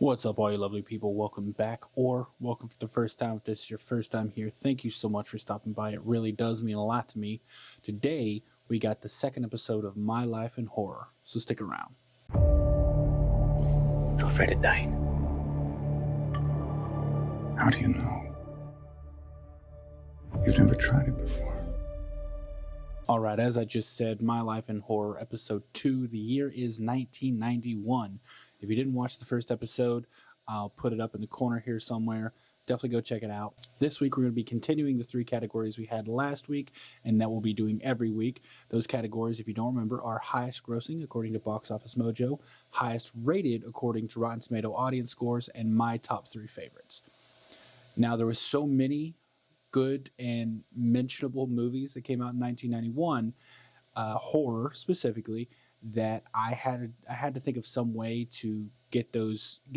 What's up, all you lovely people? Welcome back, or welcome for the first time. If this is your first time here, thank you so much for stopping by. It really does mean a lot to me. Today, we got the second episode of My Life in Horror, so stick around. You're afraid of dying. How do you know? You've never tried it before. Alright, as I just said, My Life in Horror, episode 2. The year is 1991. If you didn't watch the first episode, I'll put it up in the corner here somewhere. Definitely go check it out. This week, we're going to be continuing the 3 categories we had last week, and that we'll be doing every week. Those categories, if you don't remember, are highest grossing according to Box Office Mojo, highest rated according to Rotten Tomato audience scores, and my top 3 favorites. Now, there were so many good and mentionable movies that came out in 1991, horror specifically, that I had to think of some way to get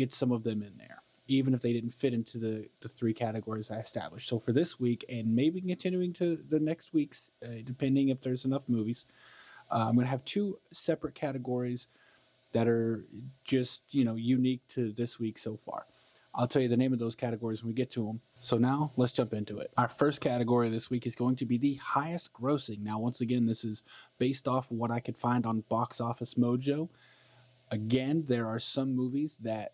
some of them in there, even if they didn't fit into the 3 categories I established. So for this week, and maybe continuing to the next week's, depending if there's enough movies, I'm going to have 2 separate categories that are just, unique to this week so far. I'll tell you the name of those categories when we get to them. So now, let's jump into it. Our first category this week is going to be the highest grossing. Now, once again, this is based off what I could find on Box Office Mojo. Again, there are some movies that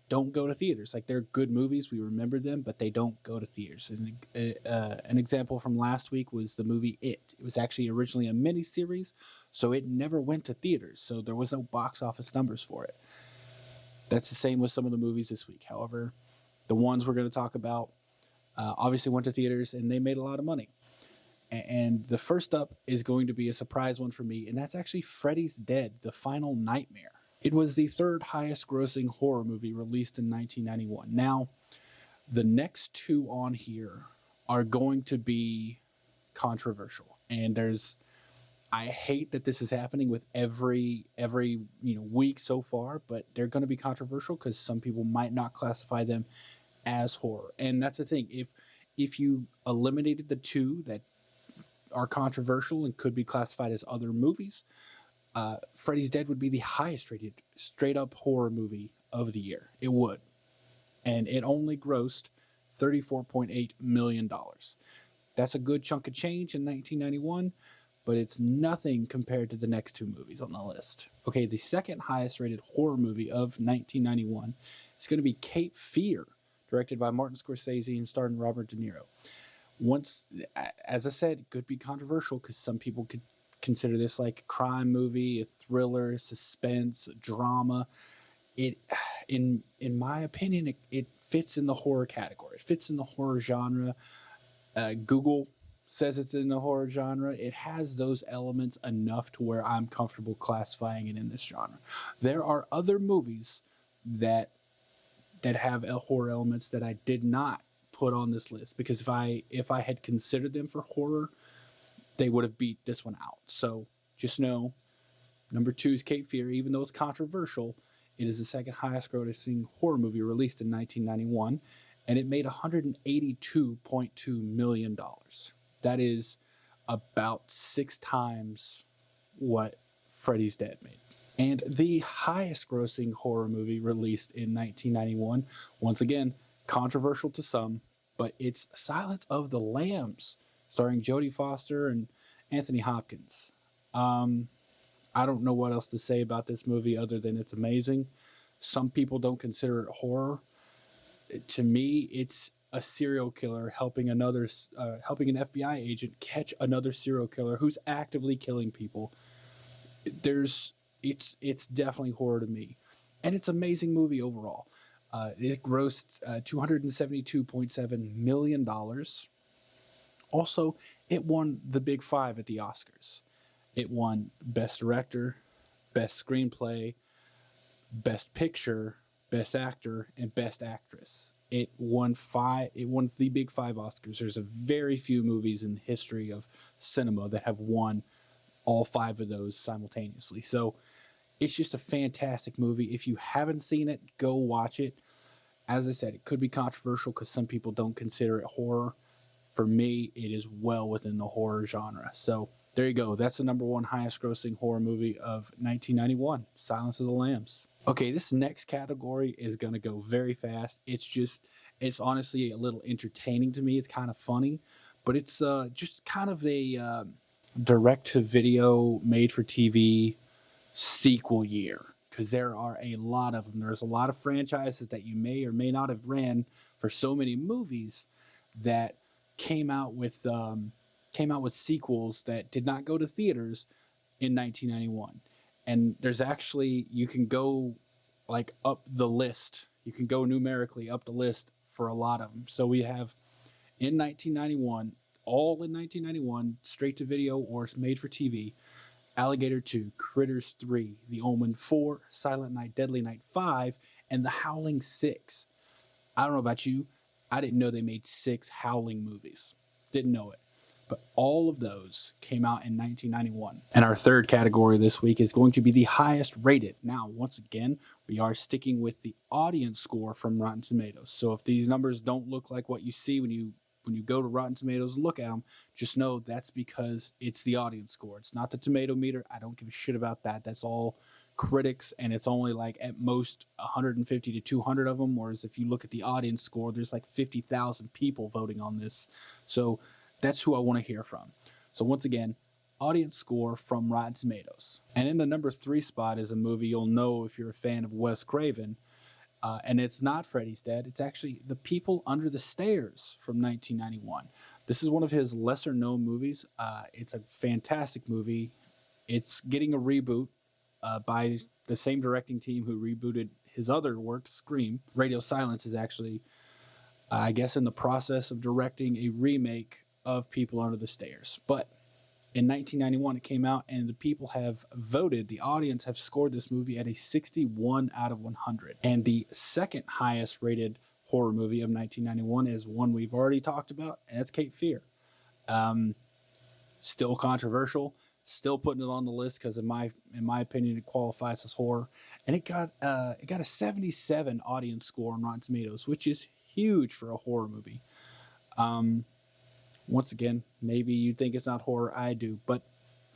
don't go to theaters. Like, they're good movies, we remember them, but they don't go to theaters. An example from last week was the movie It. It was actually originally a miniseries, so it never went to theaters, so there was no box office numbers for it. That's the same with some of the movies this week. However, the ones we're going to talk about obviously went to theaters, and they made a lot of money. And the first up is going to be a surprise one for me, and that's actually Freddy's Dead: The Final Nightmare. It was the 3rd highest grossing horror movie released in 1991. Now, the next 2 on here are going to be controversial, and I hate that this is happening with every week so far, but they're going to be controversial because some people might not classify them as horror. And that's the thing. If you eliminated the 2 that are controversial and could be classified as other movies, Freddy's Dead would be the highest rated straight up horror movie of the year. It would. And it only grossed $34.8 million. That's a good chunk of change in 1991. But it's nothing compared to the next 2 movies on the list. Okay, the second highest rated horror movie of 1991 is going to be Cape Fear, directed by Martin Scorsese and starring Robert De Niro. As I said, it could be controversial because some people could consider this like a crime movie, a thriller, suspense, a drama. In my opinion, it fits in the horror category. It fits in the horror genre. Google says it's in the horror genre. It has those elements enough to where I'm comfortable classifying it in this genre. There are other movies that have horror elements that I did not put on this list because if I had considered them for horror, they would have beat this one out. So just know, number 2 is Cape Fear. Even though it's controversial, it is the 2nd highest grossing horror movie released in 1991, and it made $182.2 million. That is about 6 times what Freddy's Dead made. And the highest grossing horror movie released in 1991, once again, controversial to some, but it's Silence of the Lambs, starring Jodie Foster and Anthony Hopkins. I don't know what else to say about this movie other than it's amazing. Some people don't consider it horror. To me, it's a serial killer helping an FBI agent catch another serial killer who's actively killing people. It's definitely horror to me, and it's an amazing movie overall. It grossed $272.7 million. Also, it won the Big 5 at the Oscars. It won Best Director, Best Screenplay, Best Picture, Best Actor, and Best Actress. It won the Big 5 Oscars. There's a very few movies in the history of cinema that have won all 5 of those simultaneously. So it's just a fantastic movie. If you haven't seen it, go watch it. As I said, it could be controversial because some people don't consider it horror. For me, it is well within the horror genre. So There you go. That's the number one highest grossing horror movie of 1991, Silence of the Lambs. Okay, this next category is going to go very fast. It's honestly a little entertaining to me. It's kind of funny, but it's just kind of a direct to video, made for TV sequel year, because there are a lot of them. There's a lot of franchises that you may or may not have ran for so many movies that came out with sequels that did not go to theaters in 1991. And there's actually, you can go like up the list. You can go numerically up the list for a lot of them. So we have in 1991, all in 1991, straight to video or made for TV, Alligator 2, Critters 3, The Omen 4, Silent Night, Deadly Night 5, and The Howling 6. I don't know about you. I didn't know they made 6 Howling movies. Didn't know it. But all of those came out in 1991. And our third category this week is going to be the highest rated. Now, once again, we are sticking with the audience score from Rotten Tomatoes. So if these numbers don't look like what you see when you go to Rotten Tomatoes and look at them, just know that's because it's the audience score. It's not the tomato meter. I don't give a shit about that. That's all critics, and it's only like at most 150 to 200 of them. Whereas if you look at the audience score, there's like 50,000 people voting on this. So that's who I want to hear from. So once again, audience score from Rotten Tomatoes. And in the number 3 spot is a movie you'll know if you're a fan of Wes Craven. And it's not Freddy's Dead. It's actually The People Under the Stairs from 1991. This is one of his lesser known movies. It's a fantastic movie. It's getting a reboot by the same directing team who rebooted his other work, Scream. Radio Silence is actually, I guess, in the process of directing a remake of People Under the Stairs. But in 1991, it came out, and the people have voted, the audience have scored this movie at a 61 out of 100. And the second highest rated horror movie of 1991 is one we've already talked about, and that's Cape Fear. Still controversial, still putting it on the list because in my opinion, it qualifies as horror. And it got a 77 audience score on Rotten Tomatoes, which is huge for a horror movie. Once again, maybe you think it's not horror, I do, but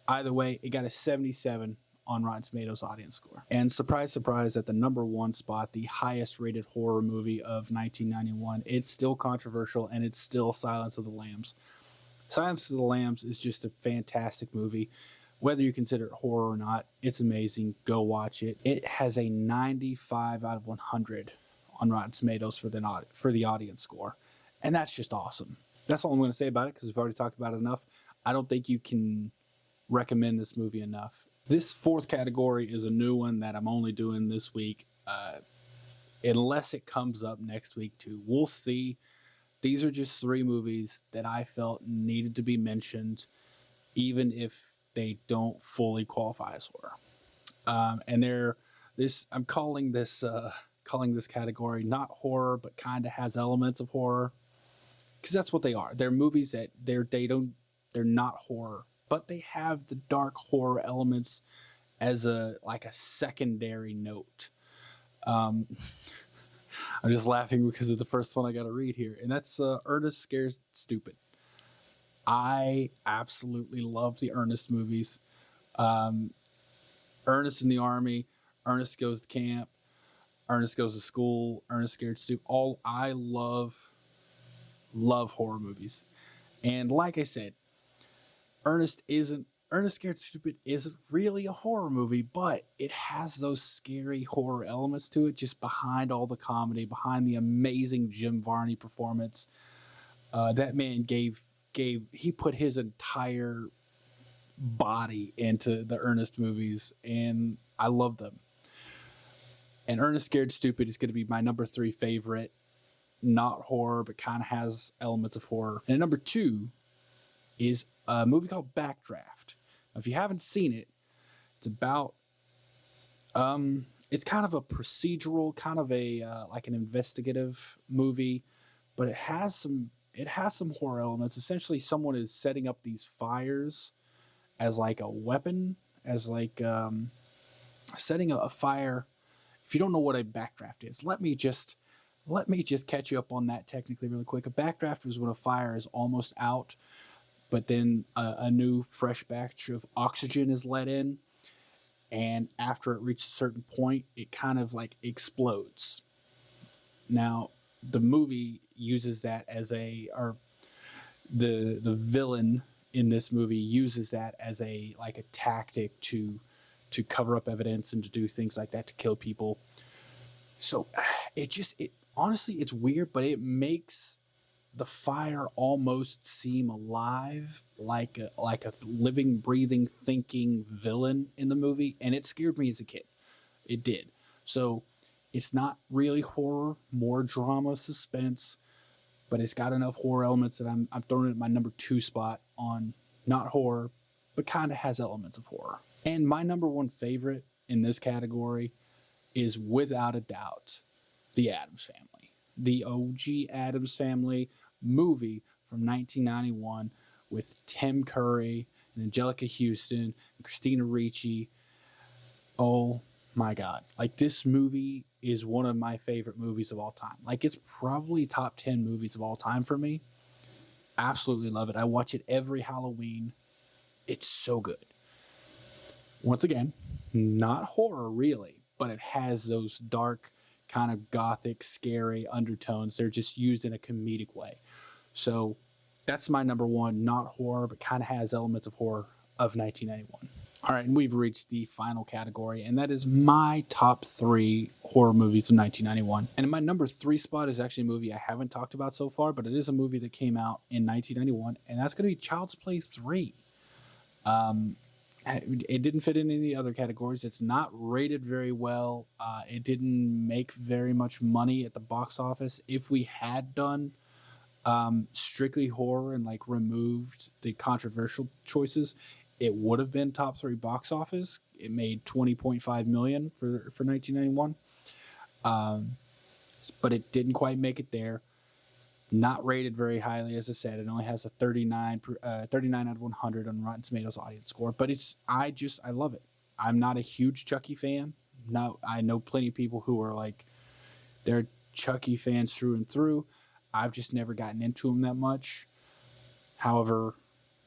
either way, it got a 77 on Rotten Tomatoes audience score. And surprise, surprise, at the number 1 spot, the highest rated horror movie of 1991, it's still controversial, and it's still Silence of the Lambs. Silence of the Lambs is just a fantastic movie. Whether you consider it horror or not, it's amazing. Go watch it. It has a 95 out of 100 on Rotten Tomatoes for the audience score, and that's just awesome. That's all I'm going to say about it because we've already talked about it enough. I don't think you can recommend this movie enough. This fourth category is a new one that I'm only doing this week, unless it comes up next week too. We'll see. These are just 3 movies that I felt needed to be mentioned, even if they don't fully qualify as horror. And I'm calling this category not horror, but kind of has elements of horror, because that's what they are. They're movies that they're not horror, but they have the dark horror elements as a secondary note. I'm just laughing because it's the first one I got to read here, and that's Ernest Scared Stupid. I absolutely love the Ernest movies. Ernest in the Army, Ernest Goes to Camp, Ernest Goes to School, Ernest Scared Stupid. I love horror movies. And like I said, Ernest Scared Stupid isn't really a horror movie, but it has those scary horror elements to it, just behind all the comedy, behind the amazing Jim Varney performance. That man he put his entire body into the Ernest movies, and I love them. And Ernest Scared Stupid is going to be my number 3 favorite. Not horror, but kind of has elements of horror. And number 2 is a movie called Backdraft. Now, if you haven't seen it, it's about it's kind of a procedural, kind of a like an investigative movie, but it has some horror elements. Essentially, someone is setting up these fires as like a weapon, as like setting a fire. If you don't know what a backdraft is, let me just catch you up on that technically really quick. A backdraft is when a fire is almost out, but then a new fresh batch of oxygen is let in, and after it reaches a certain point, it kind of like explodes. Now, the movie uses that as or the villain in this movie uses that as a like a tactic to cover up evidence and to do things like that to kill people. So it honestly it's weird, but it makes the fire almost seem alive, like a living, breathing, thinking villain in the movie, and it scared me as a kid. It did. So it's not really horror, more drama, suspense, but it's got enough horror elements that I'm throwing it at my number 2 spot on not horror, but kind of has elements of horror. And my number 1 favorite in this category is without a doubt the Addams Family, the OG Addams Family movie from 1991 with Tim Curry and Angelica Houston and Christina Ricci. Oh my God. Like, this movie is one of my favorite movies of all time. Like, it's probably top 10 movies of all time for me. Absolutely love it. I watch it every Halloween. It's so good. Once again, not horror really, but it has those dark, kind of gothic, scary undertones. They're just used in a comedic way. So that's my number 1, not horror, but kind of has elements of horror of 1991. All right, and we've reached the final category, and that is my top 3 horror movies of 1991. And in my number 3 spot is actually a movie I haven't talked about so far, but it is a movie that came out in 1991, and that's going to be Child's Play 3. It didn't fit in any other categories. It's not rated very well. It didn't make very much money at the box office. If we had done strictly horror and like removed the controversial choices, it would have been top 3 box office. It made 20.5 million for 1991, but it didn't quite make it there. Not rated very highly, as I said. It only has a 39 out of 100 on Rotten Tomatoes audience score. But I love it. I'm not a huge Chucky fan. No, I know plenty of people who are like, they're Chucky fans through and through. I've just never gotten into them that much. However,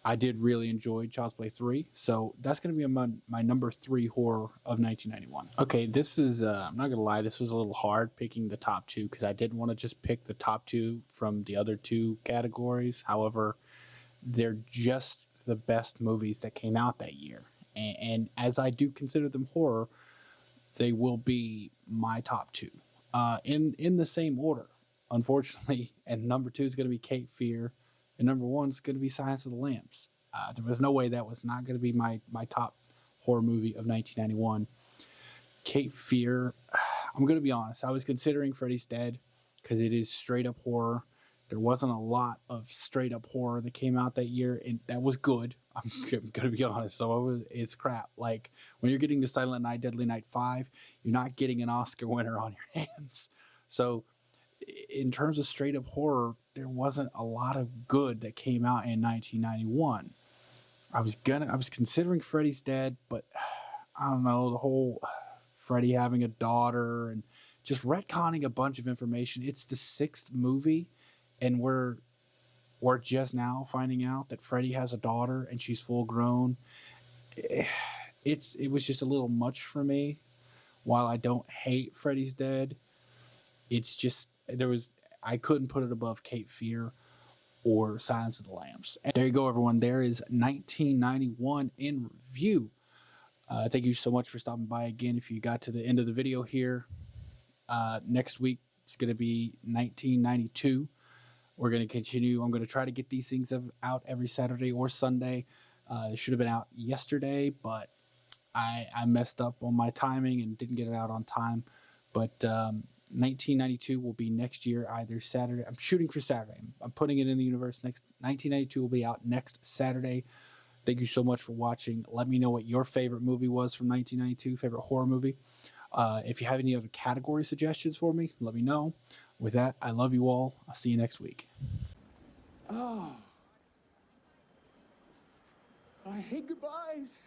I did really enjoy Child's Play 3, so that's going to be my number 3 horror of 1991. Okay, this is, I'm not going to lie, this was a little hard picking the top 2 because I didn't want to just pick the top 2 from the other 2 categories. However, they're just the best movies that came out that year. And as I do consider them horror, they will be my top 2 in the same order, unfortunately. And number 2 is going to be Cape Fear, and number 1 is going to be Silence of the Lambs. There was no way that was not going to be my top horror movie of 1991. Cape Fear, I'm going to be honest, I was considering Freddy's Dead because it is straight up horror. There wasn't a lot of straight up horror that came out that year, and that was good. I'm going to be honest. So it's crap. Like, when you're getting to Silent Night, Deadly Night 5, you're not getting an Oscar winner on your hands. So in terms of straight up horror, there wasn't a lot of good that came out in 1991. I was considering Freddy's Dead, but I don't know, the whole Freddy having a daughter and just retconning a bunch of information. It's the 6th movie, and we're just now finding out that Freddy has a daughter and she's full grown. It was just a little much for me. While I don't hate Freddy's Dead, it's just I couldn't put it above Cape Fear or Silence of the Lambs. And there you go, everyone. There is 1991 in review. Thank you so much for stopping by again. If you got to the end of the video here, next week it's going to be 1992. We're going to continue. I'm going to try to get these things out every Saturday or Sunday. It should have been out yesterday, but I messed up on my timing and didn't get it out on time. But 1992 will be next year, either Saturday. I'm shooting for Saturday. I'm putting it in the universe. Next 1992 will be out next Saturday. Thank you so much for watching. Let me know what your favorite movie was from 1992, favorite horror movie. If you have any other category suggestions for me, let me know. With that, I love you all. I'll see you next week. Oh. I hate goodbyes.